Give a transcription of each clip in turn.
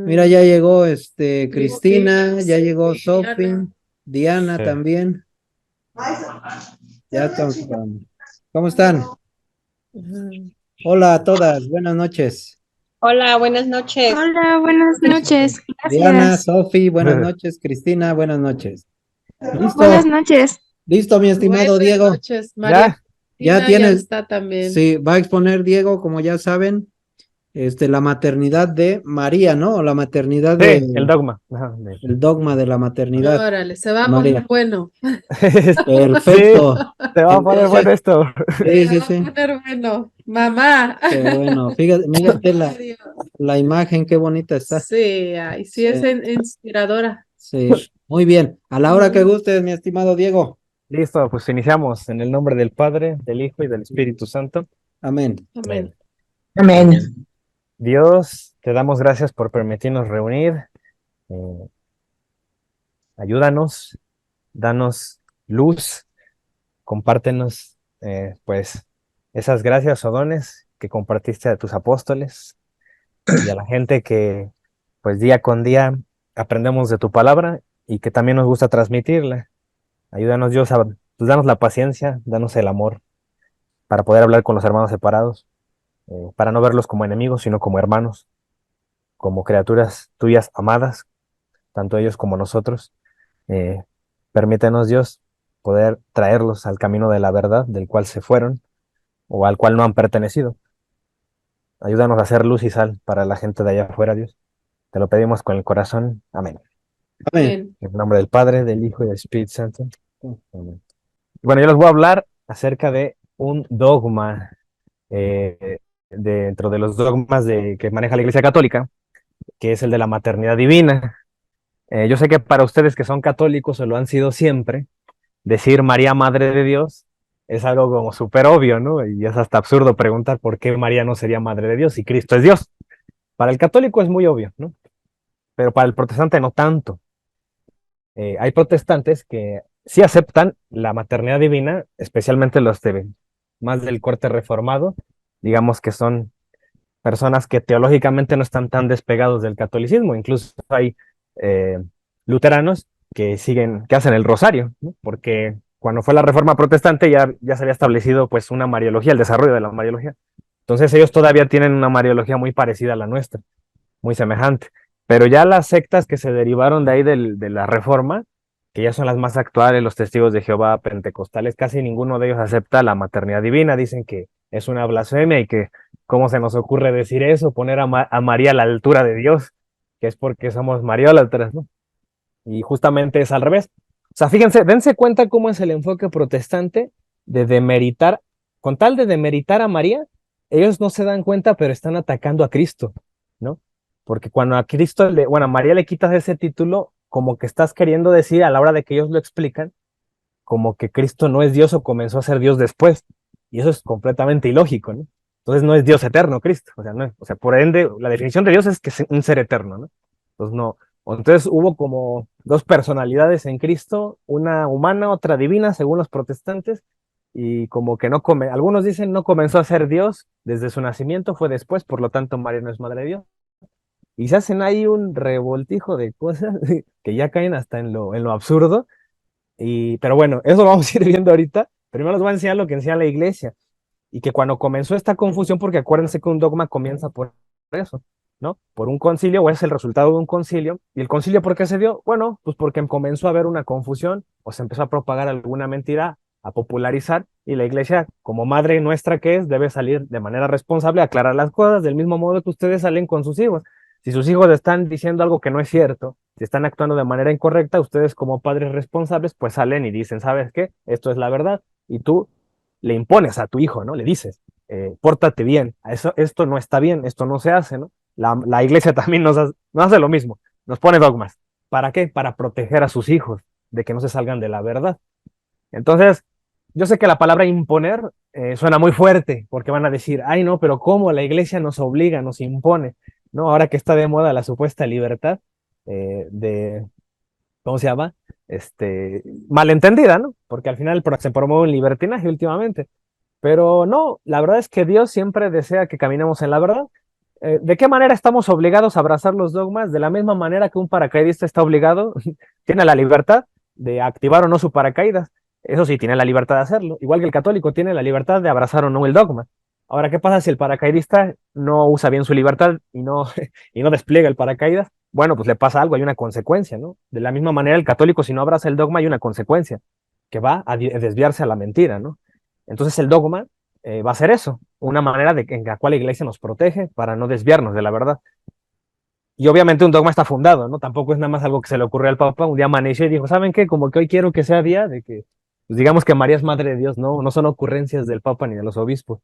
Mira, ya llegó Cristina, ya llegó Sophie, Diana Sí. también. Ya estamos grabando. ¿Cómo están? Ujú. Hola a todas, buenas noches. Hola, buenas noches. Hola, buenas noches. Diana, Gracias. Sophie, buenas noches. Cristina, buenas noches. Buenas ¿Listo? noches. ¿Listo, mi estimado Buenas Diego? noches, María ¿Ya? ¿Ya Cristina ya tienes? está también. Sí, va a exponer Diego, como ya saben, la maternidad de María, ¿no? O la maternidad Sí, el de, dogma. Ajá, el dogma de la maternidad Órale, se va de a poner María. bueno. Perfecto. Sí, te va a poner Entonces, bueno esto. sí, Se sí, va a sí. poner bueno. Mamá. Qué bueno. Fíjate, mírate Ay, Dios. la imagen, qué bonita está. Sí, ay, sí Sí, es inspiradora. sí. Muy bien. A la hora que Ujú. gustes, mi estimado Diego. Listo, pues iniciamos en el nombre del Padre, del Hijo y del Espíritu Santo. Amén. Amén. Amén. Dios, te damos gracias por permitirnos reunir. Eh, Ayúdanos, danos luz, compártenos, pues, esas gracias o dones que compartiste a tus apóstoles y a la gente que, pues, día con día aprendemos de tu palabra y que también nos gusta transmitirla. Ayúdanos, Dios, pues, danos la paciencia, danos el amor para poder hablar con los hermanos separados, para no verlos como enemigos, sino como hermanos, como criaturas tuyas amadas, tanto ellos como nosotros. Eh, Permítenos, Dios, poder traerlos al camino de la verdad del cual se fueron o al cual no han pertenecido. Ayúdanos a hacer luz y sal para la gente de allá afuera, Dios. Te lo pedimos con el corazón. Amén. Amén. En el nombre del Padre, del Hijo y del Espíritu Santo. Amén. Bueno, yo les voy a hablar acerca de un dogma dentro de los dogmas que maneja la Iglesia Católica, que es el de la maternidad divina. Yo sé que para ustedes que son católicos o lo han sido siempre, decir María, Madre de Dios, es algo como súper obvio, ¿no? Y es hasta absurdo preguntar por qué María no sería Madre de Dios si Cristo es Dios. Para el católico es muy obvio, ¿no? Pero para el protestante no tanto. Hay protestantes que sí aceptan la maternidad divina, especialmente los más del corte reformado, digamos que son personas que teológicamente no están tan despegados del catolicismo. Incluso hay eh, luteranos que hacen el rosario, ¿no? Porque cuando fue la reforma protestante ya se había establecido pues una mariología, el desarrollo de la mariología. Entonces ellos todavía tienen una mariología muy parecida a la nuestra, muy semejante. Pero ya las sectas que se derivaron de ahí de la reforma, que ya son las más actuales, los testigos de Jehová, pentecostales, casi ninguno de ellos acepta la maternidad divina, dicen que es una blasfemia y que cómo se nos ocurre decir eso, poner a María a la altura de Dios, que es porque somos mariólatras, ¿no? Y justamente es al revés. O sea, fíjense, dense cuenta cómo es el enfoque protestante de demeritar, con tal de demeritar a María, ellos no se dan cuenta, pero están atacando a Cristo, ¿no? Porque cuando a Cristo, bueno, a María le quitas ese título, como que estás queriendo decir a la hora de que ellos lo explican, como que Cristo no es Dios o comenzó a ser Dios después. Y eso es completamente ilógico, ¿no? Entonces no es Dios eterno, Cristo. O sea, no, o sea, por ende, la definición de Dios es que es un ser eterno, ¿no? Entonces no. Entonces hubo como dos personalidades en Cristo, una humana, otra divina, según los protestantes, y como que algunos dicen no comenzó a ser Dios desde su nacimiento, fue después, por lo tanto María no es madre de Dios. Y se hacen ahí un revoltijo de cosas que ya caen hasta en lo absurdo, pero bueno, eso lo vamos a ir viendo ahorita. Primero les voy a enseñar lo que enseña la iglesia. Y que cuando comenzó esta confusión, porque acuérdense que un dogma comienza por eso, ¿no? Por un concilio, o es el resultado de un concilio. ¿Y el concilio por qué se dio? Bueno, pues porque comenzó a haber una confusión, o se empezó a propagar alguna mentira, a popularizar, y la iglesia, como madre nuestra que es, debe salir de manera responsable a aclarar las cosas, del mismo modo que ustedes salen con sus hijos. Si sus hijos están diciendo algo que no es cierto, si están actuando de manera incorrecta, ustedes como padres responsables, pues salen y dicen, ¿sabes qué? Esto es la verdad. Y tú le impones a tu hijo, ¿no? Le dices, pórtate bien, esto no está bien, esto no se hace, ¿no? La iglesia también nos hace lo mismo, nos pone dogmas. ¿Para qué? Para proteger a sus hijos de que no se salgan de la verdad. Entonces, yo sé que la palabra imponer suena muy fuerte, porque van a decir, ay, no, pero ¿cómo la iglesia nos obliga, nos impone? ¿No? Ahora que está de moda la supuesta libertad de, ¿cómo se llama? Malentendida, ¿no? Porque al final se promueve un libertinaje últimamente. Pero no, la verdad es que Dios siempre desea que caminemos en la verdad. ¿De qué manera estamos obligados a abrazar los dogmas? De la misma manera que un paracaidista está obligado, tiene la libertad de activar o no su paracaídas. Eso sí, tiene la libertad de hacerlo. Igual que el católico tiene la libertad de abrazar o no el dogma. Ahora, ¿qué pasa si el paracaidista no usa bien su libertad y no, y no despliega el paracaídas? Bueno, pues le pasa algo, hay una consecuencia, ¿no? De la misma manera, el católico, si no abraza el dogma, hay una consecuencia, que va a desviarse a la mentira, ¿no? Entonces el dogma va a ser eso, una manera en la cual la iglesia nos protege para no desviarnos de la verdad. Y obviamente un dogma está fundado, ¿no? Tampoco es nada más algo que se le ocurrió al Papa, un día amaneció y dijo, ¿saben qué? Como que hoy quiero que sea día de que, pues digamos que María es Madre de Dios, no, no son ocurrencias del Papa ni de los obispos.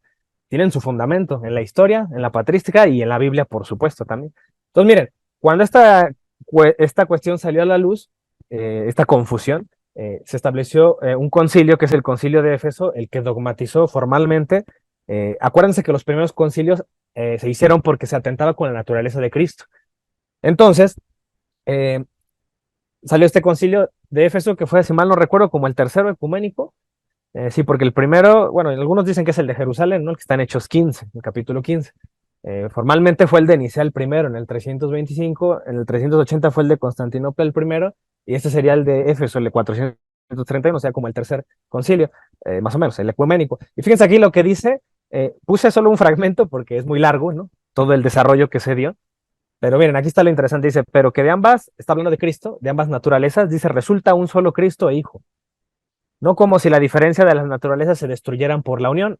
Tienen su fundamento en la historia, en la patrística y en la Biblia, por supuesto, también. Entonces, miren, cuando esta cuestión salió a la luz, esta confusión, se estableció un concilio, que es el concilio de Éfeso, el que dogmatizó formalmente. Acuérdense que los primeros concilios se hicieron porque se atentaba con la naturaleza de Cristo. Entonces, eh, salió este concilio de Éfeso, que fue, si mal no recuerdo, como el tercero ecuménico. Sí, porque el primero, bueno, algunos dicen que es el de Jerusalén, ¿no? El que está en Hechos 15, el capítulo 15. Formalmente fue el de Nicea el primero, en el 325, en el 380 fue el de Constantinopla el primero, y este sería el de Éfeso, el de 431, o sea, como el tercer concilio, más o menos, el ecuménico. Y fíjense aquí lo que dice, puse solo un fragmento porque es muy largo, ¿no? Todo el desarrollo que se dio. Pero miren, aquí está lo interesante, dice, pero que de ambas, está hablando de Cristo, de ambas naturalezas, dice, resulta un solo Cristo e Hijo. No como si la diferencia de las naturalezas se destruyeran por la unión.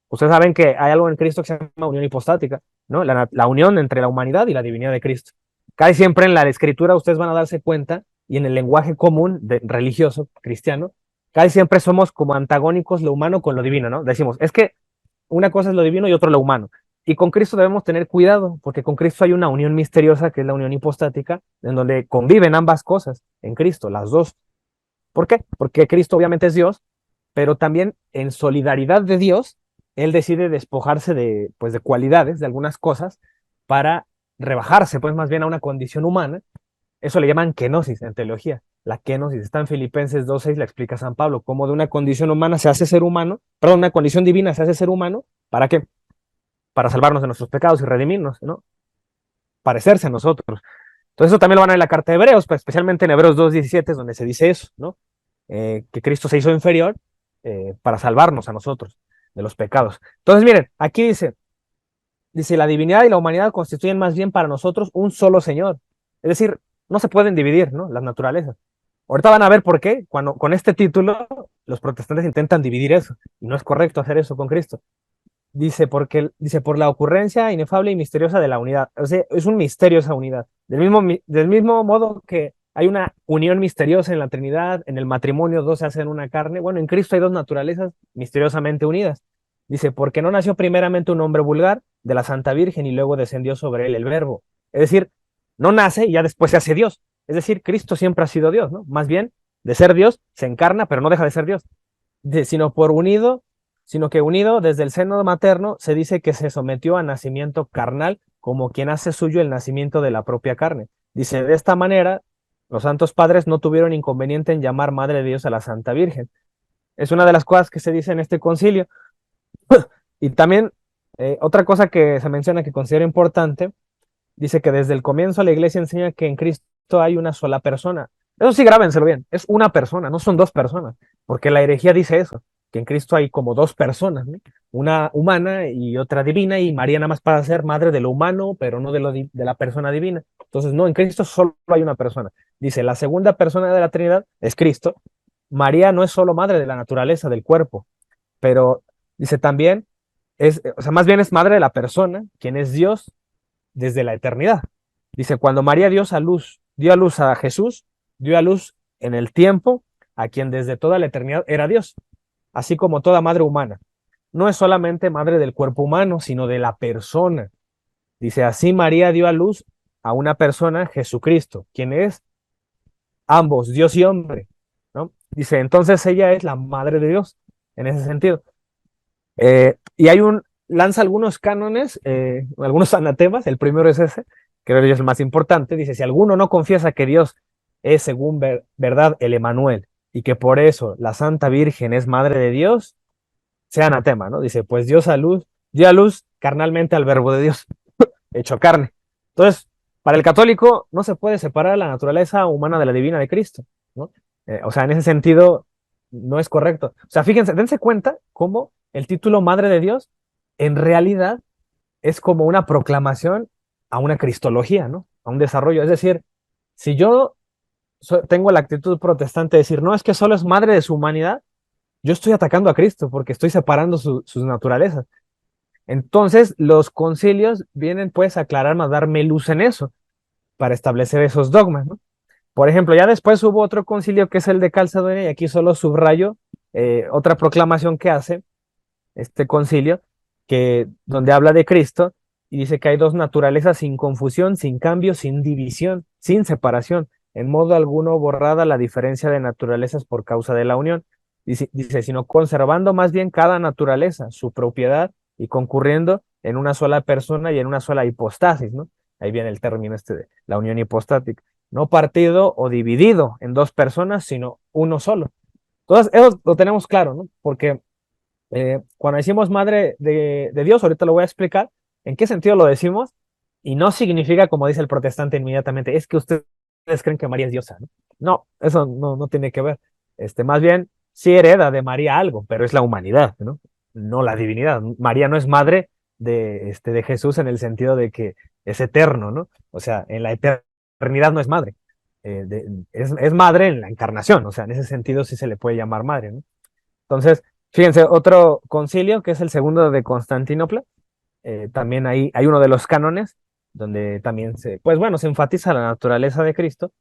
Ustedes saben que hay algo en Cristo que se llama unión hipostática, ¿no? La unión entre la humanidad y la divinidad de Cristo. Casi siempre en la escritura ustedes van a darse cuenta, y en el lenguaje común religioso cristiano, casi siempre somos como antagónicos lo humano con lo divino, ¿no? Decimos, es que una cosa es lo divino y otro lo humano. Y con Cristo debemos tener cuidado, porque con Cristo hay una unión misteriosa, que es la unión hipostática, en donde conviven ambas cosas en Cristo, las dos. ¿Por qué? Porque Cristo obviamente es Dios, pero también en solidaridad de Dios, Él decide despojarse de, pues, de cualidades, de algunas cosas, para rebajarse, pues más bien a una condición humana. Eso le llaman kenosis en teología. La kenosis está en Filipenses 2:6, la explica San Pablo, cómo de una condición humana se hace ser humano, perdón, una condición divina se hace ser humano, ¿para qué? Para salvarnos de nuestros pecados y redimirnos, ¿no? Parecerse a nosotros. Entonces eso también lo van a ver en la carta de Hebreos, pues, especialmente en Hebreos 2:17, donde se dice eso, ¿no? Que Cristo se hizo inferior para salvarnos a nosotros de los pecados. Entonces, miren, aquí dice, la divinidad y la humanidad constituyen más bien para nosotros un solo Señor. Es decir, no se pueden dividir, ¿no? Las naturalezas. Ahorita van a ver por qué, cuando con este título los protestantes intentan dividir eso, y no es correcto hacer eso con Cristo. Dice, por la ocurrencia inefable y misteriosa de la unidad. O sea, es un misterio esa unidad. Del mismo modo que hay una unión misteriosa en la Trinidad, en el matrimonio dos se hacen una carne. Bueno, en Cristo hay dos naturalezas misteriosamente unidas. Dice, porque no nació primeramente un hombre vulgar de la Santa Virgen y luego descendió sobre él el Verbo. Es decir, no nace y ya después se hace Dios. Es decir, Cristo siempre ha sido Dios, ¿no? Más bien, de ser Dios, se encarna, pero no deja de ser Dios. Sino que unido desde el seno materno se dice que se sometió a nacimiento carnal, como quien hace suyo el nacimiento de la propia carne. Dice, de esta manera, los santos padres no tuvieron inconveniente en llamar Madre de Dios a la Santa Virgen. Es una de las cosas que se dice en este concilio. Y también otra cosa que se menciona que considero importante, dice que desde el comienzo la iglesia enseña que en Cristo hay una sola persona. Eso sí, grábenselo bien, es una persona, no son dos personas, porque la herejía dice eso, que en Cristo hay como dos personas, ¿no? Una humana y otra divina, y María nada más para ser madre de lo humano, pero no de la persona divina. Entonces, no, en Cristo solo hay una persona. Dice, la segunda persona de la Trinidad es Cristo. María no es solo madre de la naturaleza, del cuerpo, pero dice también, o sea, más bien es madre de la persona, quien es Dios desde la eternidad. Dice, cuando María dio a luz a Jesús, dio a luz en el tiempo a quien desde toda la eternidad era Dios, así como toda madre humana. No es solamente madre del cuerpo humano, sino de la persona. Dice, así María dio a luz a una persona, Jesucristo, quien es ambos, Dios y hombre, ¿no? Dice, entonces ella es la madre de Dios, en ese sentido. Y lanza algunos cánones, algunos anatemas. El primero es ese, creo que es el más importante. Dice, si alguno no confiesa que Dios es según verdad el Emanuel y que por eso la Santa Virgen es madre de Dios, sea anatema, ¿no? Dice, pues dio a luz carnalmente al Verbo de Dios. hecho carne. Entonces, para el católico no se puede separar la naturaleza humana de la divina de Cristo, ¿no? O sea, en ese sentido no es correcto. O sea, fíjense, dense cuenta cómo el título Madre de Dios en realidad es como una proclamación a una cristología, ¿no? A un desarrollo. Es decir, si yo tengo la actitud protestante de decir, no, es que solo es madre de su humanidad, yo estoy atacando a Cristo porque estoy separando sus naturalezas. Entonces, los concilios vienen pues a aclararme, a darme luz en eso, para establecer esos dogmas, ¿no? Por ejemplo, ya después hubo otro concilio que es el de Calcedonia, y aquí solo subrayo otra proclamación que hace este concilio, donde habla de Cristo y dice que hay dos naturalezas sin confusión, sin cambio, sin división, sin separación, en modo alguno borrada la diferencia de naturalezas por causa de la unión. Dice, sino conservando más bien cada naturaleza, su propiedad, y concurriendo en una sola persona y en una sola hipostasis, ¿no? Ahí viene el término este de la unión hipostática. No partido o dividido en dos personas, sino uno solo. Entonces, eso lo tenemos claro, ¿no? Porque cuando decimos madre de Dios, ahorita lo voy a explicar en qué sentido lo decimos, y no significa, como dice el protestante inmediatamente, es que ustedes creen que María es diosa, ¿no? No, eso no tiene que ver. Más bien, sí hereda de María algo, pero es la humanidad, ¿no? No la divinidad. María no es madre de Jesús en el sentido de que es eterno, ¿no? O sea, en la eternidad no es madre. Es madre en la encarnación, o sea, en ese sentido sí se le puede llamar madre, ¿no? Entonces, fíjense, otro concilio, que es el segundo de Constantinopla, también hay uno de los cánones, donde también pues bueno, se enfatiza la naturaleza de Cristo,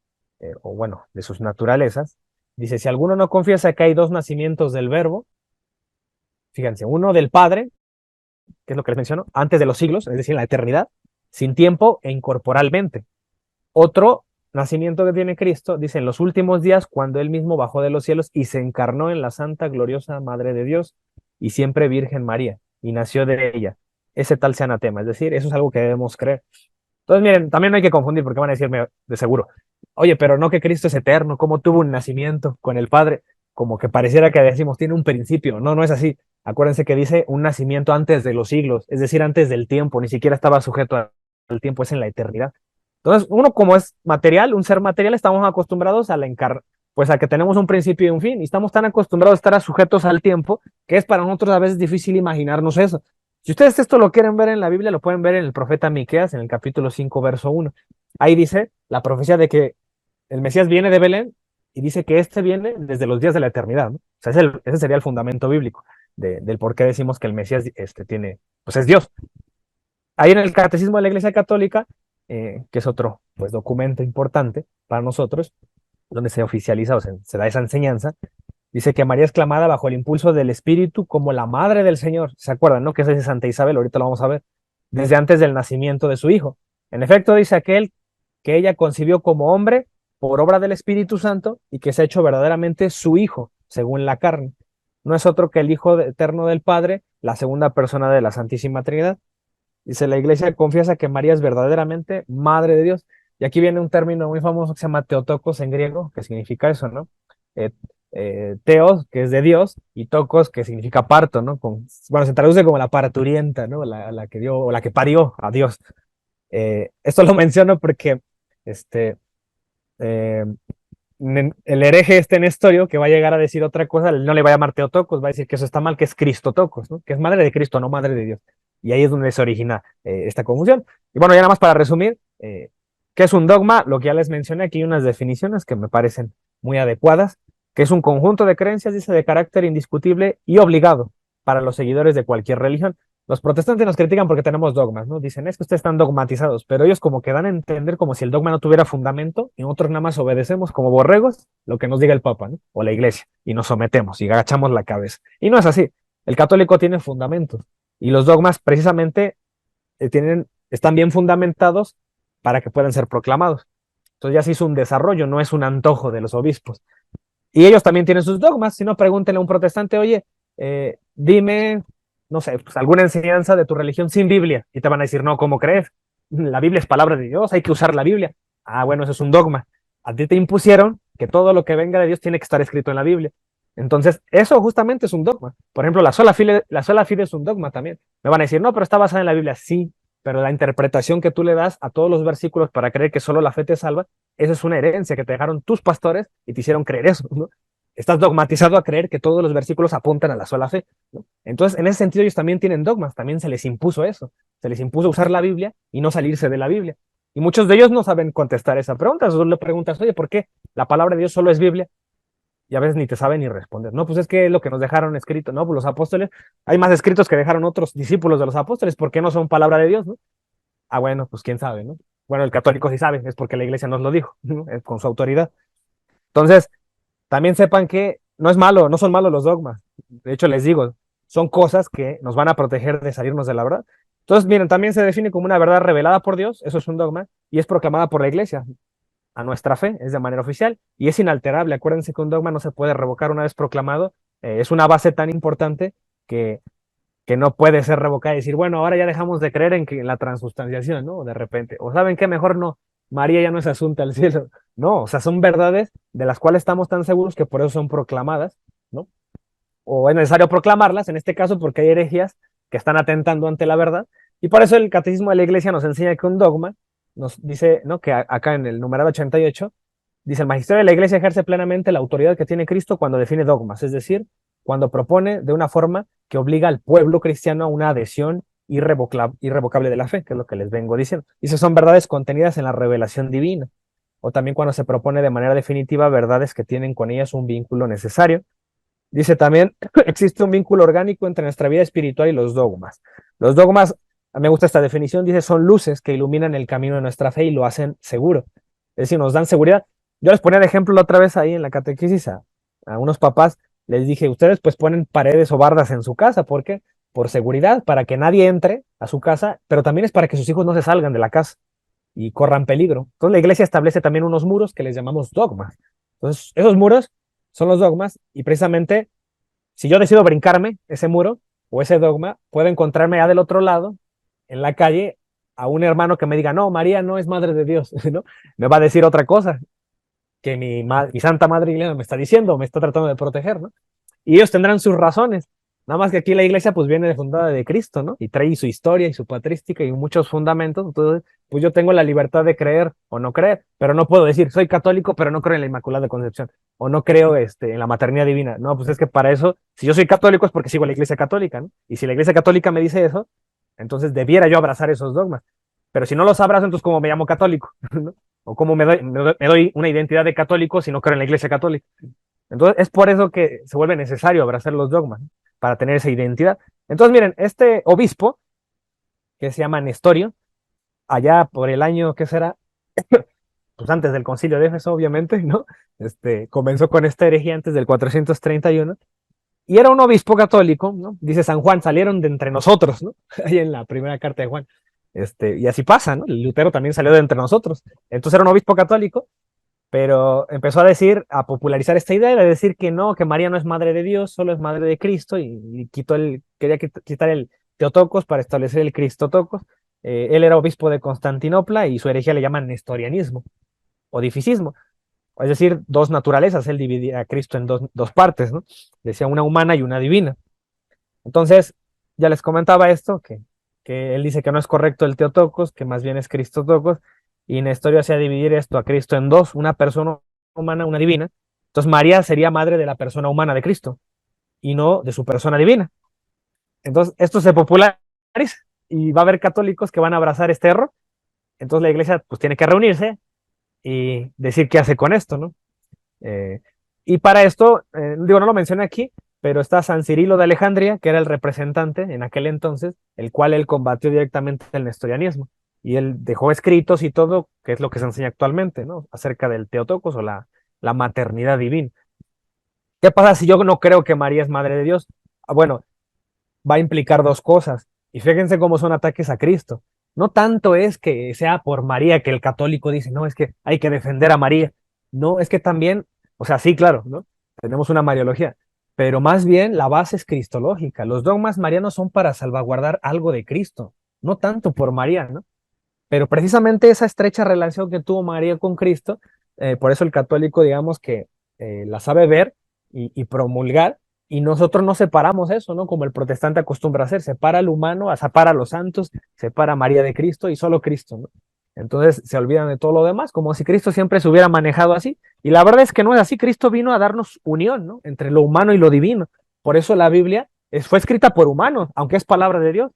o bueno, de sus naturalezas. Dice, si alguno no confiesa que hay dos nacimientos del Verbo, fíjense, uno del Padre, que es lo que les menciono, antes de los siglos, es decir, en la eternidad, sin tiempo e incorporalmente. Otro nacimiento que tiene Cristo, dice, en los últimos días, cuando él mismo bajó de los cielos y se encarnó en la santa, gloriosa Madre de Dios y siempre Virgen María, y nació de ella. Ese tal sea anatema, es decir, eso es algo que debemos creer. Entonces, miren, también no hay que confundir, porque van a decirme de seguro, oye, pero no que Cristo es eterno, ¿cómo tuvo un nacimiento con el Padre? Como que pareciera que decimos, tiene un principio. No, no es así. Acuérdense que dice un nacimiento antes de los siglos, es decir, antes del tiempo, ni siquiera estaba sujeto al tiempo, es en la eternidad. Entonces, uno como es material, un ser material, estamos acostumbrados a pues a que tenemos un principio y un fin, y estamos tan acostumbrados a estar sujetos al tiempo, que es para nosotros a veces difícil imaginarnos eso. Si ustedes esto lo quieren ver en la Biblia, lo pueden ver en el profeta Miqueas, en el capítulo 5, verso 1. Ahí dice la profecía de que el Mesías viene de Belén, y dice que viene desde los días de la eternidad, ¿no? O sea, ese sería el fundamento bíblico del por qué decimos que el Mesías pues es Dios. Ahí en el Catecismo de la Iglesia Católica, que es otro pues, documento importante para nosotros, donde se oficializa o se da esa enseñanza, dice que María es clamada bajo el impulso del Espíritu como la Madre del Señor. ¿Se acuerdan, no? Que es de Santa Isabel, ahorita lo vamos a ver, desde antes del nacimiento de su hijo. En efecto, dice aquel que ella concibió como hombre por obra del Espíritu Santo y que se ha hecho verdaderamente su hijo, según la carne. No es otro que el Hijo eterno del Padre, la segunda persona de la Santísima Trinidad. Dice, la iglesia confiesa que María es verdaderamente Madre de Dios. Y aquí viene un término muy famoso que se llama Theotokos en griego, que significa eso, ¿no? Theos, que es de Dios, y tokos, que significa parto, ¿no? Bueno, se traduce como la parturienta, ¿no? La que dio, o la que parió a Dios. Esto lo menciono porque eh, el hereje Nestorio, que va a llegar a decir otra cosa, no le va a llamar Theotokos, va a decir que eso está mal, que es Cristotokos, ¿no? Que es madre de Cristo, no madre de Dios. Y ahí es donde se origina esta confusión. Y bueno, ya nada más para resumir, ¿qué es un dogma? Lo que ya les mencioné, aquí hay unas definiciones que me parecen muy adecuadas, que es un conjunto de creencias, dice, de carácter indiscutible y obligado para los seguidores de cualquier religión. Los protestantes nos critican porque tenemos dogmas, ¿no? Dicen, es que ustedes están dogmatizados, pero ellos como que dan a entender como si el dogma no tuviera fundamento y nosotros nada más obedecemos como borregos lo que nos diga el Papa, ¿no? O la Iglesia, y nos sometemos y agachamos la cabeza. Y no es así. El católico tiene fundamentos y los dogmas precisamente están bien fundamentados para que puedan ser proclamados. Entonces ya se hizo un desarrollo, no es un antojo de los obispos. Y ellos también tienen sus dogmas. Si no, pregúntenle a un protestante, oye, dime, no sé, pues alguna enseñanza de tu religión sin Biblia. Y te van a decir, no, ¿cómo crees? La Biblia es palabra de Dios, hay que usar la Biblia. Ah, bueno, eso es un dogma. A ti te impusieron que todo lo que venga de Dios tiene que estar escrito en la Biblia. Entonces, eso justamente es un dogma. Por ejemplo, la sola fide es un dogma también. Me van a decir, no, pero está basada en la Biblia. Sí, pero la interpretación que tú le das a todos los versículos para creer que solo la fe te salva, esa es una herencia que te dejaron tus pastores y te hicieron creer eso, ¿no? Estás dogmatizado a creer que todos los versículos apuntan a la sola fe, ¿no? Entonces, en ese sentido, ellos también tienen dogmas, también se les impuso eso, se les impuso usar la Biblia y no salirse de la Biblia. Y muchos de ellos no saben contestar esa pregunta. Tú le preguntas, oye, ¿por qué la palabra de Dios solo es Biblia? Y a veces ni te saben ni responder. No, pues es que es lo que nos dejaron escrito, ¿no? Pues los apóstoles, hay más escritos que dejaron otros discípulos de los apóstoles, ¿por qué no son palabra de Dios, no? Ah, bueno, pues quién sabe, ¿no? Bueno, el católico sí sabe, es porque la iglesia nos lo dijo, ¿no? Con su autoridad. Entonces, también sepan que no es malo, no son malos los dogmas. De hecho, les digo, son cosas que nos van a proteger de salirnos de la verdad. Entonces, miren, también se define como una verdad revelada por Dios, eso es un dogma, y es proclamada por la iglesia a nuestra fe, es de manera oficial y es inalterable. Acuérdense que un dogma no se puede revocar una vez proclamado, es una base tan importante que, que no puede ser revocada y decir, bueno, ahora ya dejamos de creer en la transustanciación, ¿no? De repente, o saben qué, mejor no, María ya no es asunta al cielo. No, o sea, son verdades de las cuales estamos tan seguros que por eso son proclamadas, ¿no? O es necesario proclamarlas, en este caso porque hay herejías que están atentando ante la verdad, y por eso el catecismo de la iglesia nos enseña que un dogma, nos dice, ¿no? Que acá en el numeral 88, dice, el magisterio de la iglesia ejerce plenamente la autoridad que tiene Cristo cuando define dogmas, es decir, cuando propone de una forma que obliga al pueblo cristiano a una adhesión irrevocable de la fe, que es lo que les vengo diciendo. Dice, son verdades contenidas en la revelación divina, o también cuando se propone de manera definitiva verdades que tienen con ellas un vínculo necesario. Dice también, existe un vínculo orgánico entre nuestra vida espiritual y los dogmas. Los dogmas, a mí me gusta esta definición, dice, son luces que iluminan el camino de nuestra fe y lo hacen seguro. Es decir, nos dan seguridad. Yo les ponía de ejemplo la otra vez ahí en la catequesis a unos papás, les dije, ustedes pues ponen paredes o bardas en su casa, ¿por qué? Por seguridad, para que nadie entre a su casa, pero también es para que sus hijos no se salgan de la casa y corran peligro. Entonces la iglesia establece también unos muros que les llamamos dogmas. Entonces, esos muros son los dogmas y precisamente si yo decido brincarme ese muro o ese dogma, puedo encontrarme ya del otro lado, en la calle, a un hermano que me diga, no, María no es madre de Dios, ¿no? Me va a decir otra cosa que mi santa madre iglesia me está diciendo, me está tratando de proteger, ¿no? Y ellos tendrán sus razones. Nada más que aquí la iglesia pues viene fundada de Cristo, ¿no? Y trae su historia y su patrística y muchos fundamentos. Entonces, pues yo tengo la libertad de creer o no creer, pero no puedo decir, soy católico, pero no creo en la Inmaculada Concepción, o no creo en la maternidad divina. No, pues es que para eso, si yo soy católico es porque sigo la iglesia católica, ¿no? Y si la iglesia católica me dice eso, entonces debiera yo abrazar esos dogmas. Pero si no los abrazo, entonces ¿cómo me llamo católico? ¿No? O cómo me doy una identidad de católico si no creo en la iglesia católica. Entonces, es por eso que se vuelve necesario abrazar los dogmas, ¿no? Para tener esa identidad. Entonces, miren, este obispo, que se llama Nestorio, allá por el año, ¿qué será? Pues antes del concilio de Éfeso, obviamente, ¿no? Comenzó con esta herejía antes del 431, y era un obispo católico, ¿no? Dice San Juan, salieron de entre nosotros, ¿no? Ahí en la primera carta de Juan. Y así pasa, ¿no? El Lutero también salió de entre nosotros. Entonces era un obispo católico, pero empezó a decir, a popularizar esta idea de decir que no, que María no es madre de Dios, solo es madre de Cristo, y quería quitar el Teotocos para establecer el Cristotocos. Él era obispo de Constantinopla y su herejía le llaman nestorianismo o dificismo, es decir, dos naturalezas. Él dividía a Cristo en dos partes, ¿no? Decía una humana y una divina. Entonces, ya les comentaba esto, que él dice que no es correcto el Teotocos, que más bien es Cristotocos, y Nestorio hacía dividir esto a Cristo en dos, una persona humana, una divina. Entonces María sería madre de la persona humana de Cristo y no de su persona divina. Entonces esto se populariza y va a haber católicos que van a abrazar este error. Entonces la iglesia pues tiene que reunirse y decir qué hace con esto, ¿no? Y para esto, digo, no lo mencioné aquí, pero está San Cirilo de Alejandría, que era el representante en aquel entonces, el cual él combatió directamente el nestorianismo. Y él dejó escritos y todo, que es lo que se enseña actualmente, ¿no? Acerca del Teotocos o la maternidad divina. ¿Qué pasa si yo no creo que María es madre de Dios? Bueno, va a implicar dos cosas. Y fíjense cómo son ataques a Cristo. No tanto es que sea por María que el católico dice, no, es que hay que defender a María. No, es que también, o sea, sí, claro, ¿no? Tenemos una mariología, pero más bien la base es cristológica. Los dogmas marianos son para salvaguardar algo de Cristo, no tanto por María, ¿no? Pero precisamente esa estrecha relación que tuvo María con Cristo, por eso el católico, digamos que la sabe ver y promulgar, Y nosotros no separamos eso, ¿no? Como el protestante acostumbra hacer, separa al humano, separa a los santos, separa a María de Cristo y solo Cristo, ¿no? Entonces se olvidan de todo lo demás, como si Cristo siempre se hubiera manejado así. Y la verdad es que no es así, Cristo vino a darnos unión, ¿no? Entre lo humano y lo divino. Por eso la Biblia fue escrita por humanos, aunque es palabra de Dios.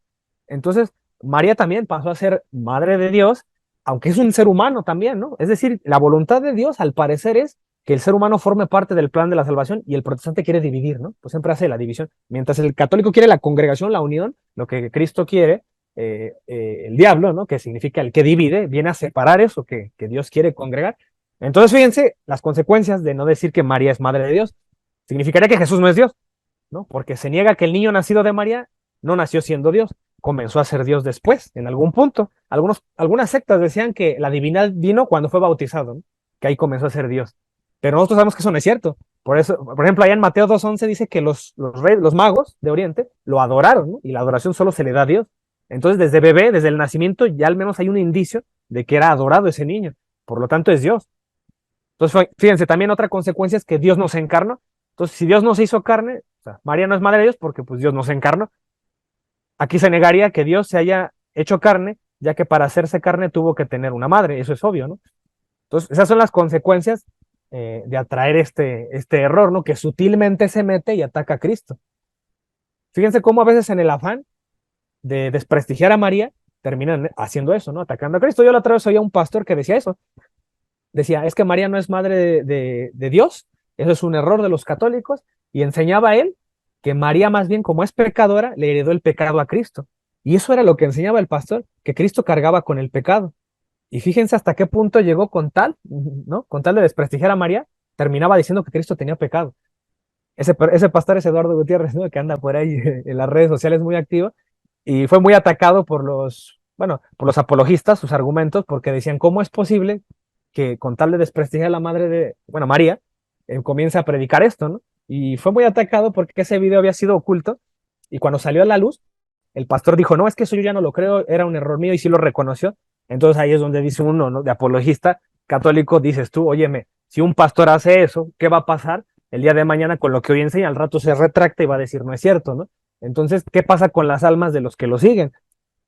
Entonces, María también pasó a ser madre de Dios, aunque es un ser humano también, ¿no? Es decir, la voluntad de Dios, al parecer, es que el ser humano forme parte del plan de la salvación y el protestante quiere dividir, ¿no? Pues siempre hace la división. Mientras el católico quiere la congregación, la unión, lo que Cristo quiere, el diablo, ¿no? Que significa el que divide, viene a separar eso que Dios quiere congregar. Entonces, fíjense las consecuencias de no decir que María es madre de Dios. Significaría que Jesús no es Dios, ¿no? Porque se niega que el niño nacido de María no nació siendo Dios, comenzó a ser Dios después, en algún punto. Algunas sectas decían que la divinidad vino cuando fue bautizado, ¿no? Que ahí comenzó a ser Dios. Pero nosotros sabemos que eso no es cierto. Por eso, por ejemplo, allá en Mateo 2:11 dice que los magos de Oriente lo adoraron, ¿no? Y la adoración solo se le da a Dios. Entonces, desde bebé, desde el nacimiento, ya al menos hay un indicio de que era adorado ese niño. Por lo tanto, es Dios. Entonces, fíjense, también otra consecuencia es que Dios no se encarnó. Entonces, si Dios no se hizo carne, o sea, María no es madre de Dios porque pues Dios no se encarnó. Aquí se negaría que Dios se haya hecho carne, ya que para hacerse carne tuvo que tener una madre, eso es obvio, ¿no? Entonces, esas son las consecuencias de atraer este error, ¿no? Que sutilmente se mete y ataca a Cristo. Fíjense cómo a veces en el afán de desprestigiar a María, terminan haciendo eso, ¿no? Atacando a Cristo. Yo la otra vez oía a un pastor que decía eso. Decía, es que María no es madre de Dios, eso es un error de los católicos, y enseñaba a él que María más bien como es pecadora, le heredó el pecado a Cristo. Y eso era lo que enseñaba el pastor, que Cristo cargaba con el pecado. Y fíjense hasta qué punto llegó con tal, ¿no? Con tal de desprestigiar a María, terminaba diciendo que Cristo tenía pecado. Ese pastor es Eduardo Gutiérrez, ¿no? Que anda por ahí en las redes sociales muy activo, y fue muy atacado por por los apologistas, sus argumentos, porque decían, ¿cómo es posible que con tal de desprestigiar a la madre María, comienza a predicar esto, ¿no? Y fue muy atacado porque ese video había sido oculto, y cuando salió a la luz, el pastor dijo, no, es que eso yo ya no lo creo, era un error mío, y sí lo reconoció. Entonces ahí es donde dice uno, ¿no? De apologista católico, dices tú, óyeme, si un pastor hace eso, ¿qué va a pasar el día de mañana con lo que hoy enseña? Al rato se retracta y va a decir, no es cierto, ¿no? Entonces, ¿qué pasa con las almas de los que lo siguen?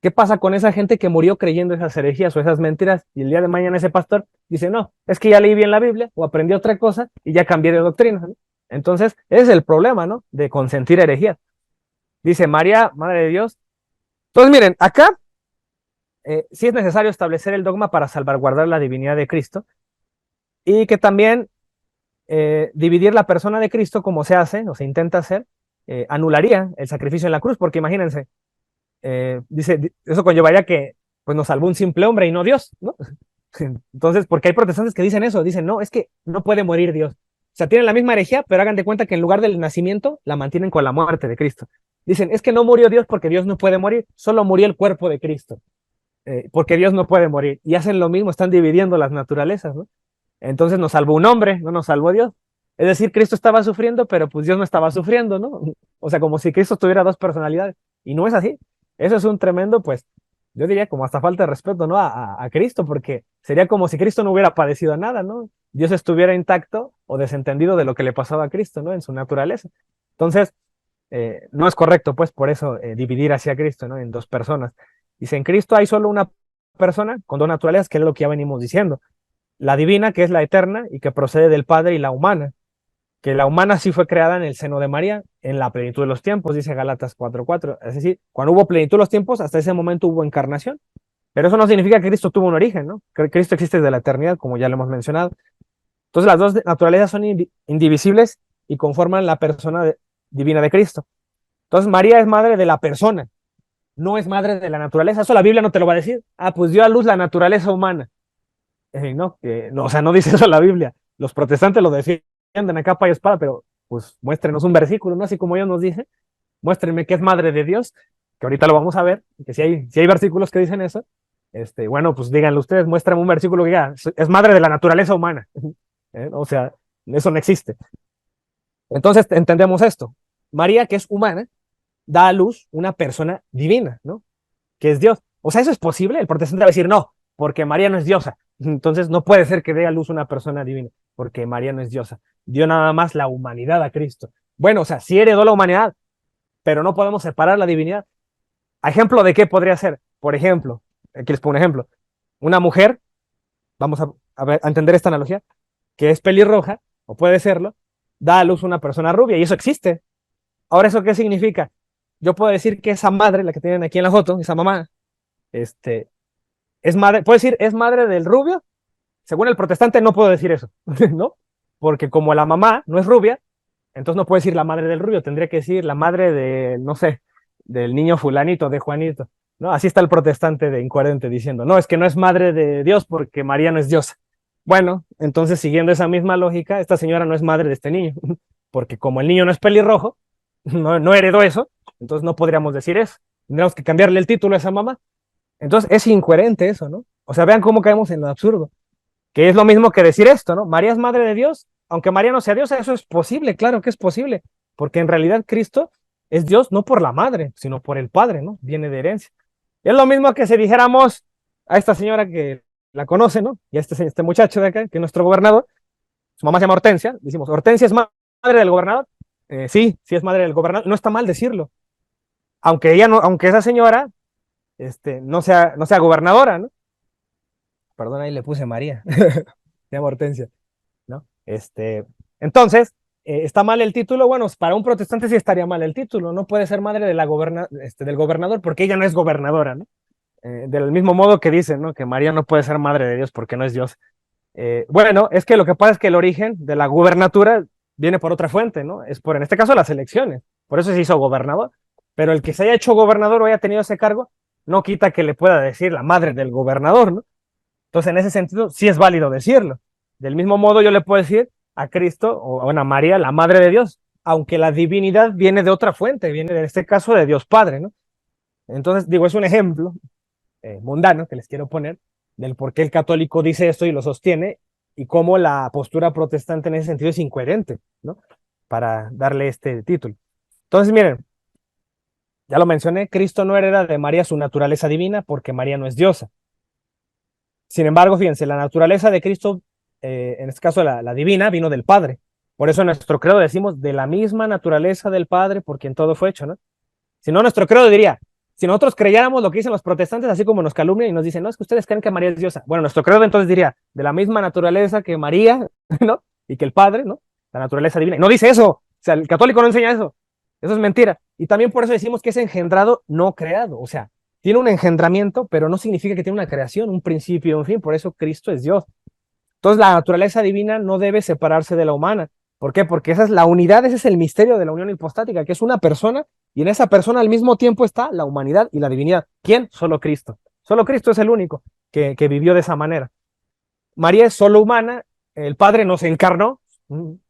¿Qué pasa con esa gente que murió creyendo esas herejías o esas mentiras y el día de mañana ese pastor dice, no, es que ya leí bien la Biblia o aprendí otra cosa y ya cambié de doctrina, ¿no? Entonces, ese es el problema, ¿no? De consentir herejías. Dice María, Madre de Dios. Entonces, miren, acá sí es necesario establecer el dogma para salvaguardar la divinidad de Cristo y que también dividir la persona de Cristo como se hace o se intenta hacer, anularía el sacrificio en la cruz, porque imagínense, dice, eso conllevaría que pues nos salvó un simple hombre y no Dios, ¿no? Entonces, porque hay protestantes que dicen eso, dicen, no, es que no puede morir Dios. O sea, tienen la misma herejía, pero hagan de cuenta que en lugar del nacimiento, la mantienen con la muerte de Cristo. Dicen, es que no murió Dios porque Dios no puede morir, solo murió el cuerpo de Cristo, porque Dios no puede morir. Y hacen lo mismo, están dividiendo las naturalezas, ¿no? Entonces nos salvó un hombre, no nos salvó Dios. Es decir, Cristo estaba sufriendo, pero pues Dios no estaba sufriendo, ¿no? O sea, como si Cristo tuviera dos personalidades. Y no es así. Eso es un tremendo, pues, yo diría como hasta falta de respeto, ¿no? A Cristo, porque sería como si Cristo no hubiera padecido nada, ¿no? Dios estuviera intacto o desentendido de lo que le pasaba a Cristo, ¿no? En su naturaleza. Entonces, no es correcto, pues, por eso dividir hacia Cristo, ¿no? En dos personas. Dice, en Cristo hay solo una persona con dos naturalezas, que es lo que ya venimos diciendo. La divina, que es la eterna y que procede del Padre, y la humana, que la humana sí fue creada en el seno de María, en la plenitud de los tiempos, dice Gálatas 4:4. Es decir, cuando hubo plenitud de los tiempos, hasta ese momento hubo encarnación. Pero eso no significa que Cristo tuvo un origen, ¿no? Que Cristo existe desde la eternidad, como ya lo hemos mencionado. Entonces las dos naturalezas son indivisibles y conforman la persona divina de Cristo. Entonces María es madre de la persona, no es madre de la naturaleza. Eso la Biblia no te lo va a decir. Ah, pues dio a luz la naturaleza humana. No, o sea, no dice eso la Biblia. Los protestantes lo defienden a capa y espada, pero pues muéstrenos un versículo, ¿no? Así como ellos nos dicen, muéstrenme que es madre de Dios, que ahorita lo vamos a ver, que si hay versículos que dicen eso, bueno, pues díganlo ustedes, muéstrenme un versículo que diga, es madre de la naturaleza humana. O sea, eso no existe. Entonces entendemos esto. María, que es humana, da a luz una persona divina, ¿no? Que es Dios. O sea, ¿eso es posible? El protestante va a decir no, porque María no es diosa. Entonces no puede ser que dé a luz una persona divina, porque María no es diosa. Dio nada más la humanidad a Cristo. Bueno, o sea, sí heredó la humanidad, pero no podemos separar la divinidad. ¿Ejemplo de qué podría ser? Por ejemplo, aquí les pongo un ejemplo. Una mujer, vamos a entender esta analogía, que es pelirroja, o puede serlo, da a luz una persona rubia, y eso existe. Ahora, ¿eso qué significa? Yo puedo decir que esa madre, la que tienen aquí en la foto, esa mamá, es madre, puedo decir, es madre del rubio. Según el protestante no puedo decir eso, ¿no? Porque como la mamá no es rubia, entonces no puedo decir la madre del rubio, tendría que decir la madre de, no sé, del niño fulanito, de Juanito, ¿no? Así está el protestante de incoherente diciendo, no, es que no es madre de Dios porque María no es diosa. Bueno, entonces siguiendo esa misma lógica, esta señora no es madre de este niño, porque como el niño no es pelirrojo, no heredó eso, entonces no podríamos decir eso. Tendríamos que cambiarle el título a esa mamá. Entonces es incoherente eso, ¿no? O sea, vean cómo caemos en lo absurdo, que es lo mismo que decir esto, ¿no? María es madre de Dios, aunque María no sea Dios, eso es posible, claro que es posible, porque en realidad Cristo es Dios no por la madre, sino por el Padre, ¿no? Viene de herencia. Es lo mismo que si dijéramos a esta señora que la conoce, ¿no? Y a este muchacho de acá, que es nuestro gobernador, su mamá se llama Hortensia, decimos, ¿Hortensia es madre del gobernador? Sí, sí es madre del gobernador, no está mal decirlo, aunque ella no, aunque esa señora no sea gobernadora, ¿no? Perdón, ahí le puse María, se llama Hortensia, ¿no? Entonces, ¿está mal el título? Bueno, para un protestante sí estaría mal el título, no puede ser madre de del gobernador porque ella no es gobernadora, ¿no? Del mismo modo que dicen, ¿no? Que María no puede ser madre de Dios porque no es Dios. Bueno, es que lo que pasa es que el origen de la gubernatura viene por otra fuente, ¿no? Es por, en este caso, las elecciones, por eso se hizo gobernador, pero el que se haya hecho gobernador o haya tenido ese cargo, no quita que le pueda decir la madre del gobernador, ¿no? Entonces, en ese sentido, sí es válido decirlo. Del mismo modo, yo le puedo decir a Cristo o a María, la madre de Dios, aunque la divinidad viene de otra fuente, viene en este caso de Dios Padre, ¿no? Entonces, digo, es un ejemplo mundano que les quiero poner del por qué el católico dice esto y lo sostiene y cómo la postura protestante en ese sentido es incoherente, ¿no? Para darle este título. Entonces, miren, ya lo mencioné, Cristo no hereda de María su naturaleza divina porque María no es diosa. Sin embargo, fíjense, la naturaleza de Cristo, en este caso la divina, vino del Padre. Por eso en nuestro credo decimos de la misma naturaleza del Padre por quien todo fue hecho, ¿no? Si no, nuestro credo diría, si nosotros creyéramos lo que dicen los protestantes, así como nos calumnian y nos dicen, no, es que ustedes creen que María es diosa. Bueno, nuestro credo entonces diría, de la misma naturaleza que María, ¿no? Y que el Padre, ¿no? La naturaleza divina. Y no dice eso. O sea, el católico no enseña eso. Eso es mentira. Y también por eso decimos que es engendrado, no creado. O sea, tiene un engendramiento, pero no significa que tiene una creación, un principio, un fin. Por eso Cristo es Dios. Entonces, la naturaleza divina no debe separarse de la humana. ¿Por qué? Porque esa es la unidad, ese es el misterio de la unión hipostática, que es una persona y en esa persona al mismo tiempo está la humanidad y la divinidad. ¿Quién? Solo Cristo. Solo Cristo es el único que vivió de esa manera. María es solo humana, el Padre no se encarnó,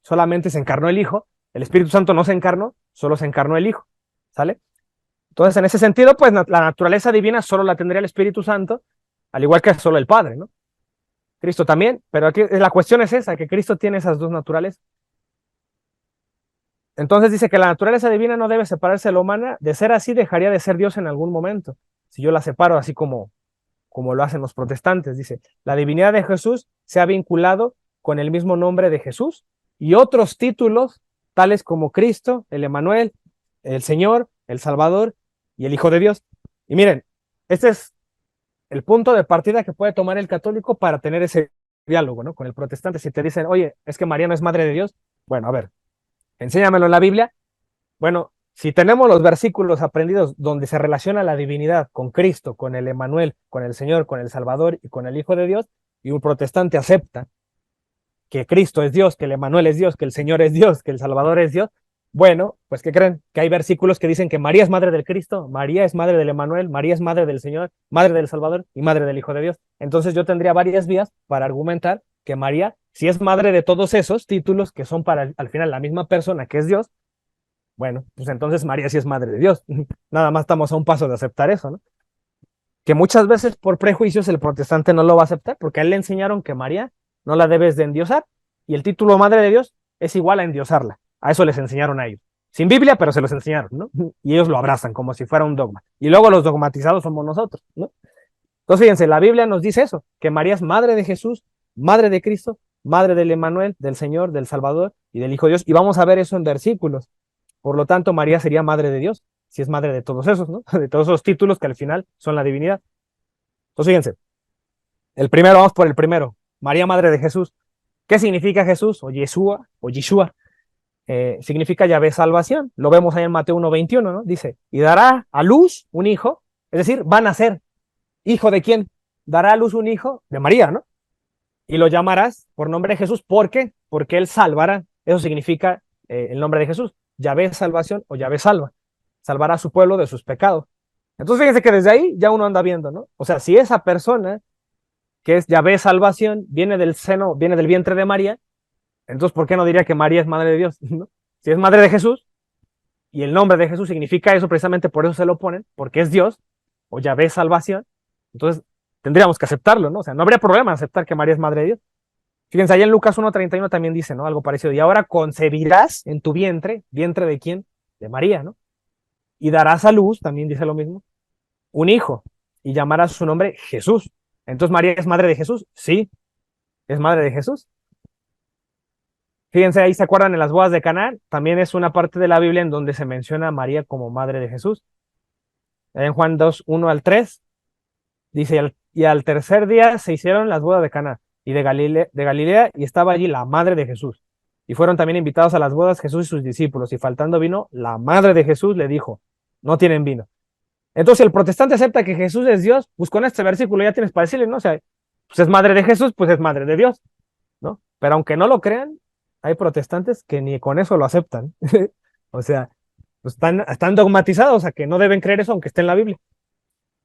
solamente se encarnó el Hijo, el Espíritu Santo no se encarnó, solo se encarnó el Hijo, ¿sale? Entonces, en ese sentido, pues la naturaleza divina solo la tendría el Espíritu Santo, al igual que solo el Padre, ¿no? Cristo también, pero aquí la cuestión es esa, que Cristo tiene esas dos naturalezas. Entonces dice que la naturaleza divina no debe separarse de la humana, de ser así dejaría de ser Dios en algún momento, si yo la separo así como lo hacen los protestantes. Dice, la divinidad de Jesús se ha vinculado con el mismo nombre de Jesús y otros títulos tales como Cristo, el Emmanuel, el Señor, el Salvador y el Hijo de Dios. Y miren, este es el punto de partida que puede tomar el católico para tener ese diálogo, ¿no? Con el protestante. Si te dicen, oye, es que María no es madre de Dios, bueno, a ver, enséñamelo en la Biblia. Bueno, si tenemos los versículos aprendidos donde se relaciona la divinidad con Cristo, con el Emmanuel, con el Señor, con el Salvador y con el Hijo de Dios, y un protestante acepta que Cristo es Dios, que el Emmanuel es Dios, que el Señor es Dios, que el Salvador es Dios, bueno, pues ¿qué creen? Que hay versículos que dicen que María es madre del Cristo, María es madre del Emmanuel, María es madre del Señor, madre del Salvador y madre del Hijo de Dios. Entonces yo tendría varias vías para argumentar que María, si es madre de todos esos títulos que son para al final la misma persona que es Dios, bueno, pues entonces María sí es madre de Dios. Nada más estamos a un paso de aceptar eso, ¿no? Que muchas veces por prejuicios el protestante no lo va a aceptar porque a él le enseñaron que María no la debes de endiosar y el título madre de Dios es igual a endiosarla. A eso les enseñaron a ellos. Sin Biblia, pero se los enseñaron, ¿no? Y ellos lo abrazan como si fuera un dogma. Y luego los dogmatizados somos nosotros, ¿no? Entonces, fíjense, la Biblia nos dice eso, que María es madre de Jesús, madre de Cristo, madre del Emmanuel, del Señor, del Salvador y del Hijo de Dios. Y vamos a ver eso en versículos. Por lo tanto, María sería madre de Dios, si es madre de todos esos, ¿no? De todos esos títulos que al final son la divinidad. Entonces, fíjense, el primero, vamos por el primero. María, madre de Jesús. ¿Qué significa Jesús? O Yeshua, o Yeshua. Significa Yahvé salvación. Lo vemos ahí en Mateo 1:21, ¿no? Dice, y dará a luz un hijo, es decir, va a nacer. ¿Hijo de quién? Dará a luz un hijo de María, ¿no? Y lo llamarás por nombre de Jesús. ¿Por qué? Porque él salvará. Eso significa el nombre de Jesús. Yahvé salvación o Yahvé salva. Salvará a su pueblo de sus pecados. Entonces fíjense que desde ahí ya uno anda viendo, ¿no? O sea, si esa persona que es Yahvé salvación viene del seno, viene del vientre de María, entonces ¿por qué no diría que María es madre de Dios? ¿No? Si es madre de Jesús y el nombre de Jesús significa eso, precisamente por eso se lo ponen, porque es Dios o Yahvé salvación, entonces tendríamos que aceptarlo, ¿no? O sea, no habría problema en aceptar que María es madre de Dios. Fíjense, allá en Lucas 1:31 también dice, ¿no? Algo parecido. Y ahora concebirás en tu vientre, ¿vientre de quién? De María, ¿no? Y darás a luz, también dice lo mismo, un hijo, y llamarás su nombre Jesús. Entonces, ¿María es madre de Jesús? Sí, es madre de Jesús. Fíjense, ahí se acuerdan en las bodas de Caná, también es una parte de la Biblia en donde se menciona a María como madre de Jesús. En Juan 2:1-3, dice, y al tercer día se hicieron las bodas de Caná y de Galilea, y estaba allí la madre de Jesús. Y fueron también invitados a las bodas Jesús y sus discípulos, y faltando vino, la madre de Jesús le dijo, no tienen vino. Entonces el protestante acepta que Jesús es Dios, pues con este versículo ya tienes para decirle, ¿no? O sea, pues es madre de Jesús, pues es madre de Dios, ¿no? Pero aunque no lo crean, hay protestantes que ni con eso lo aceptan. O sea, pues están dogmatizados a que no deben creer eso aunque esté en la Biblia.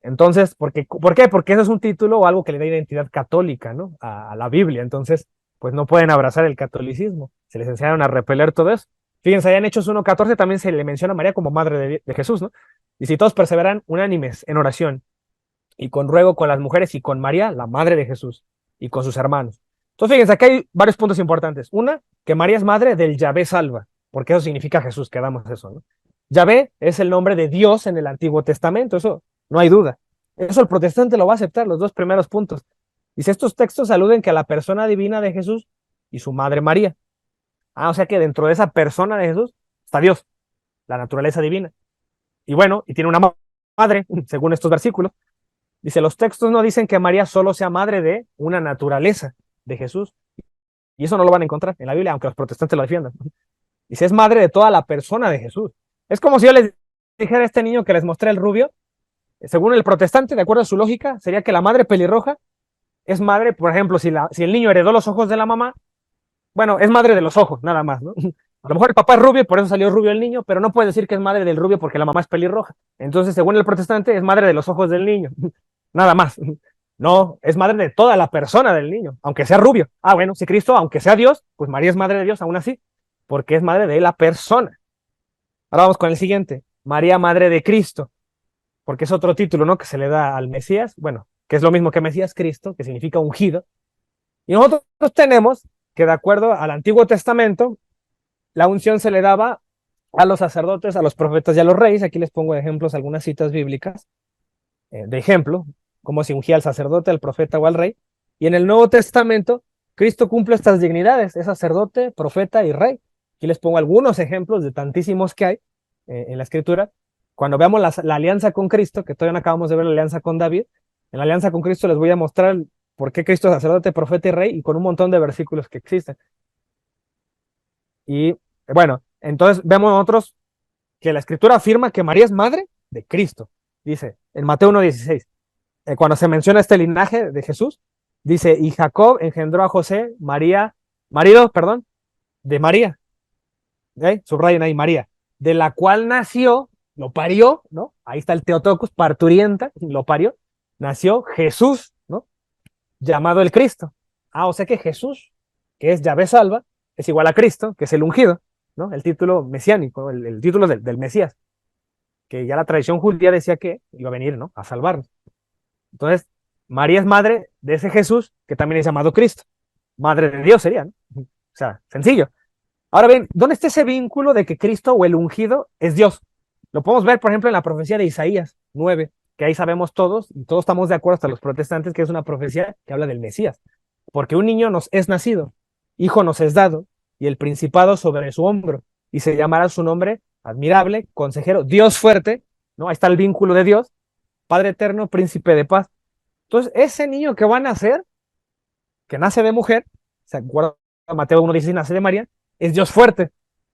Entonces, ¿por qué? Porque eso es un título o algo que le da identidad católica, ¿no? A la Biblia. Entonces, pues no pueden abrazar el catolicismo. Se les enseñaron a repeler todo eso. Fíjense, allá en Hechos 1:14 también se le menciona a María como madre de Jesús, ¿no? Y si todos perseveran unánimes en oración y con ruego con las mujeres y con María, la madre de Jesús, y con sus hermanos. Entonces, fíjense, aquí hay varios puntos importantes. Una, que María es madre del Yahvé salva, porque eso significa Jesús, que damos eso, ¿no? Yahvé es el nombre de Dios en el Antiguo Testamento, eso no hay duda. Eso el protestante lo va a aceptar, los dos primeros puntos. Dice, estos textos aluden que a la persona divina de Jesús y su madre María. O sea que dentro de esa persona de Jesús está Dios, la naturaleza divina. Y bueno, y tiene una madre, según estos versículos. Dice, los textos no dicen que María solo sea madre de una naturaleza de Jesús. Y eso no lo van a encontrar en la Biblia, aunque los protestantes lo defiendan. Dice, es madre de toda la persona de Jesús. Es como si yo les dijera a este niño que les mostré el rubio, según el protestante, de acuerdo a su lógica, sería que la madre pelirroja es madre, por ejemplo, si el niño heredó los ojos de la mamá, bueno, es madre de los ojos, nada más, ¿no? A lo mejor el papá es rubio y por eso salió rubio el niño, pero no puede decir que es madre del rubio porque la mamá es pelirroja. Entonces, según el protestante, es madre de los ojos del niño, nada más. No, es madre de toda la persona del niño, aunque sea rubio. Bueno, si Cristo, aunque sea Dios, pues María es madre de Dios aún así, porque es madre de la persona. Ahora vamos con el siguiente, María, madre de Cristo, porque es otro título, ¿no? Que se le da al Mesías, bueno, que es lo mismo que Mesías Cristo, que significa ungido. Y nosotros tenemos que de acuerdo al Antiguo Testamento, la unción se le daba a los sacerdotes, a los profetas y a los reyes. Aquí les pongo de ejemplos algunas citas bíblicas, de ejemplo, cómo se ungía al sacerdote, al profeta o al rey. Y en el Nuevo Testamento, Cristo cumple estas dignidades, es sacerdote, profeta y rey. Aquí les pongo algunos ejemplos de tantísimos que hay en la Escritura. Cuando veamos la alianza con Cristo, que todavía no acabamos de ver la alianza con David, en la alianza con Cristo les voy a mostrar por qué Cristo es sacerdote, profeta y rey, y con un montón de versículos que existen. Y bueno, entonces vemos nosotros que la Escritura afirma que María es madre de Cristo. Dice en Mateo 1:16, cuando se menciona este linaje de Jesús, dice, y Jacob engendró a José, marido de María. ¿Okay? Subrayen ahí, María, de la cual nació, lo parió, ¿no? Ahí está el Teotocos, parturienta, lo parió, nació Jesús, ¿no? Llamado el Cristo. O sea que Jesús, que es Yahvé salva, es igual a Cristo, que es el ungido, ¿no? El título mesiánico, el título del Mesías, que ya la tradición judía decía que iba a venir, ¿no? A salvarnos. Entonces, María es madre de ese Jesús, que también es llamado Cristo. Madre de Dios sería, ¿no? O sea, sencillo. Ahora bien, ¿dónde está ese vínculo de que Cristo o el ungido es Dios? Lo podemos ver, por ejemplo, en la profecía de Isaías 9, que ahí sabemos todos, y todos estamos de acuerdo, hasta los protestantes, que es una profecía que habla del Mesías. Porque un niño nos es nacido, hijo nos es dado, y el principado sobre su hombro, y se llamará su nombre admirable, consejero, Dios fuerte, ¿no? Ahí está el vínculo de Dios, Padre eterno, príncipe de paz. Entonces, ese niño que va a nacer, que nace de mujer, ¿se acuerdan? Mateo 1:16 nace de María, es Dios fuerte.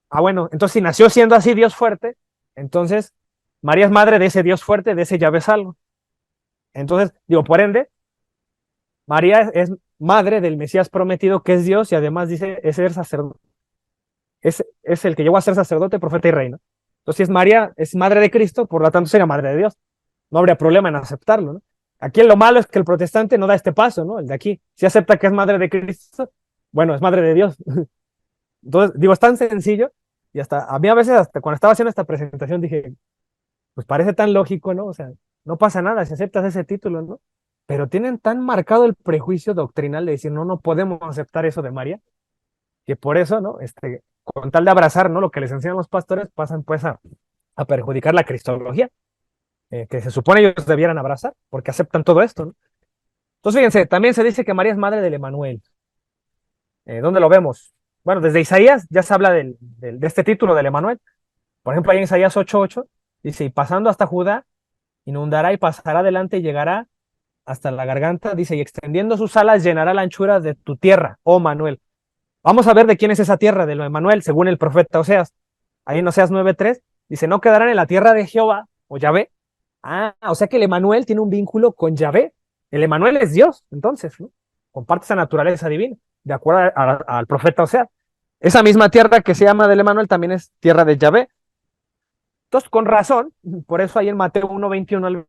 Ah, bueno, entonces si nació siendo así Dios fuerte, entonces María es madre de ese Dios fuerte, de ese Yahvé salvo. Entonces, digo, por ende, María es madre del Mesías prometido, que es Dios, y además dice, es el sacerdote, es el que llegó a ser sacerdote, profeta y reina. Entonces, si es María, es madre de Cristo, por lo tanto sería madre de Dios. No habría problema en aceptarlo, ¿no? Aquí lo malo es que el protestante no da este paso, ¿no? El de aquí, si acepta que es madre de Cristo, bueno, es madre de Dios. Entonces, digo, es tan sencillo, y hasta a mí a veces, hasta cuando estaba haciendo esta presentación, dije, pues parece tan lógico, ¿no? O sea, no pasa nada si aceptas ese título, ¿no? Pero tienen tan marcado el prejuicio doctrinal de decir, no, no podemos aceptar eso de María, que por eso, ¿no? Con tal de abrazar, ¿no? Lo que les enseñan los pastores, pasan pues a perjudicar la cristología, que se supone ellos debieran abrazar, porque aceptan todo esto, ¿no? Entonces, fíjense, también se dice que María es madre del Emanuel. ¿Dónde lo vemos? Bueno, desde Isaías ya se habla de este título del Emanuel. Por ejemplo, ahí en Isaías 8:8 dice, y pasando hasta Judá, inundará y pasará adelante y llegará hasta la garganta, dice, y extendiendo sus alas llenará la anchura de tu tierra, oh Manuel. Vamos a ver de quién es esa tierra, de lo de Manuel, según el profeta Oseas. Ahí en Oseas 9:3 dice, no quedarán en la tierra de Jehová o Yahvé. Ah, o sea que el Emanuel tiene un vínculo con Yahvé. El Emanuel es Dios, entonces, ¿no? Comparte esa naturaleza divina, de acuerdo al profeta Oseas. Esa misma tierra que se llama del Emanuel también es tierra de Yahvé. Entonces, con razón, por eso ahí en Mateo 1:21 al